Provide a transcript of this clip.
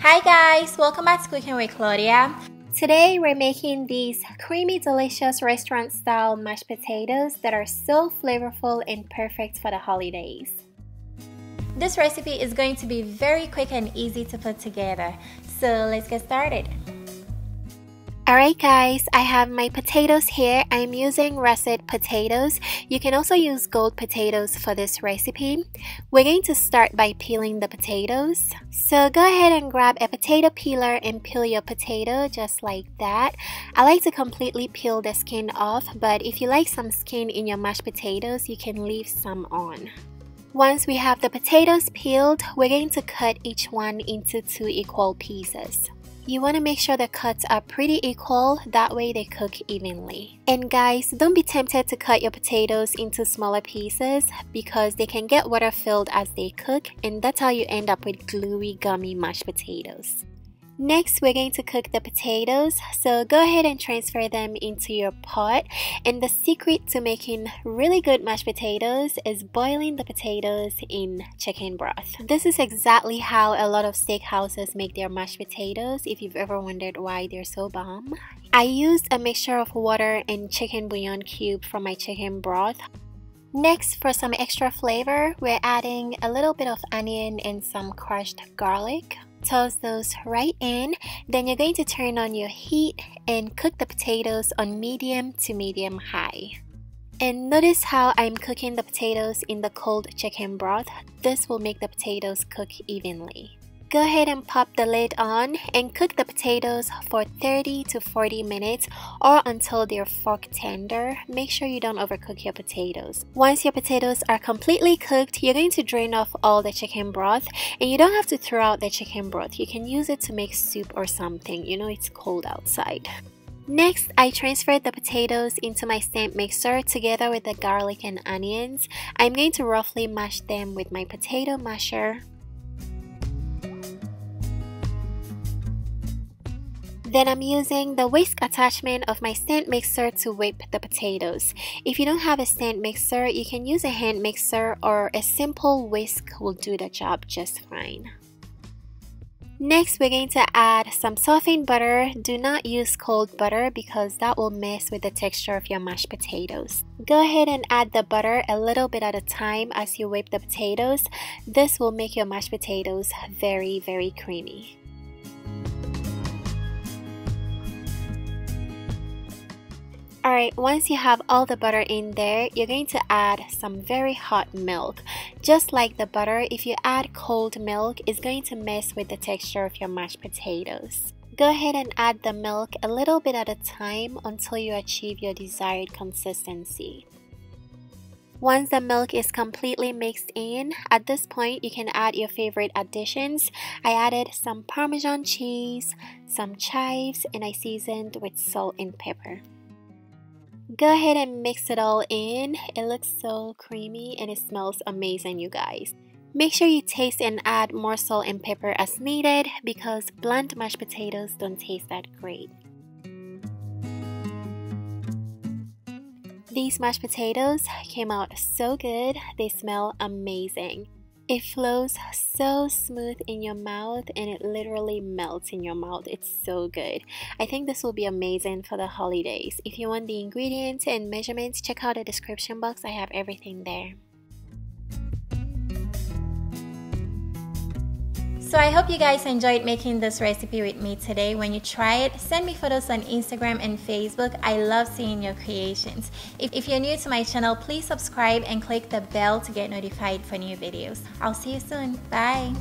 Hi guys, welcome back to Cooking with Claudia. Today we're making these creamy delicious restaurant style mashed potatoes that are so flavorful and perfect for the holidays. This recipe is going to be very quick and easy to put together, so let's get started. Alright guys, I have my potatoes here. I'm using Russets Potatoes. You can also use gold potatoes for this recipe. We're going to start by peeling the potatoes. So go ahead and grab a potato peeler and peel your potato just like that. I like to completely peel the skin off, but if you like some skin in your mashed potatoes, you can leave some on. Once we have the potatoes peeled, we're going to cut each one into 2 equal pieces. You want to make sure the cuts are pretty equal, that way they cook evenly. And guys, don't be tempted to cut your potatoes into smaller pieces because they can get water filled as they cook, and that's how you end up with gluey, gummy mashed potatoes. Next, we're going to cook the potatoes, so go ahead and transfer them into your pot. And the secret to making really good mashed potatoes is boiling the potatoes in chicken broth. This is exactly how a lot of steakhouses make their mashed potatoes, if you've ever wondered why they're so bomb. I used a mixture of water and chicken bouillon cube from my chicken broth. Next, for some extra flavor, we're adding a little bit of onion and some crushed garlic. Toss those right in. Then you're going to turn on your heat and cook the potatoes on medium to medium high. And notice how I'm cooking the potatoes in the cold chicken broth. This will make the potatoes cook evenly. Go ahead and pop the lid on and cook the potatoes for 30 to 40 minutes or until they're fork tender. Make sure you don't overcook your potatoes. Once your potatoes are completely cooked, you're going to drain off all the chicken broth, and you don't have to throw out the chicken broth. You can use it to make soup or something. You know it's cold outside. Next, I transferred the potatoes into my stand mixer together with the garlic and onions. I'm going to roughly mash them with my potato masher. Then I'm using the whisk attachment of my stand mixer to whip the potatoes. If you don't have a stand mixer, you can use a hand mixer, or a simple whisk will do the job just fine. Next, we're going to add some softened butter. Do not use cold butter because that will mess with the texture of your mashed potatoes. Go ahead and add the butter a little bit at a time as you whip the potatoes. This will make your mashed potatoes very, very creamy. Alright, once you have all the butter in there, you're going to add some very hot milk. Just like the butter, if you add cold milk, it's going to mess with the texture of your mashed potatoes. Go ahead and add the milk a little bit at a time until you achieve your desired consistency. Once the milk is completely mixed in, at this point you can add your favorite additions. I added some parmesan cheese, some chives, and I seasoned with salt and pepper. Go ahead and mix it all in. It looks so creamy and it smells amazing, you guys. Make sure you taste and add more salt and pepper as needed because bland mashed potatoes don't taste that great. These mashed potatoes came out so good. They smell amazing. It flows so smooth in your mouth and it literally melts in your mouth. It's so good. I think this will be amazing for the holidays. If you want the ingredients and measurements, check out the description box. I have everything there. So I hope you guys enjoyed making this recipe with me today. When you try it, send me photos on Instagram and Facebook. I love seeing your creations. If you're new to my channel, please subscribe and click the bell to get notified for new videos. I'll see you soon. Bye!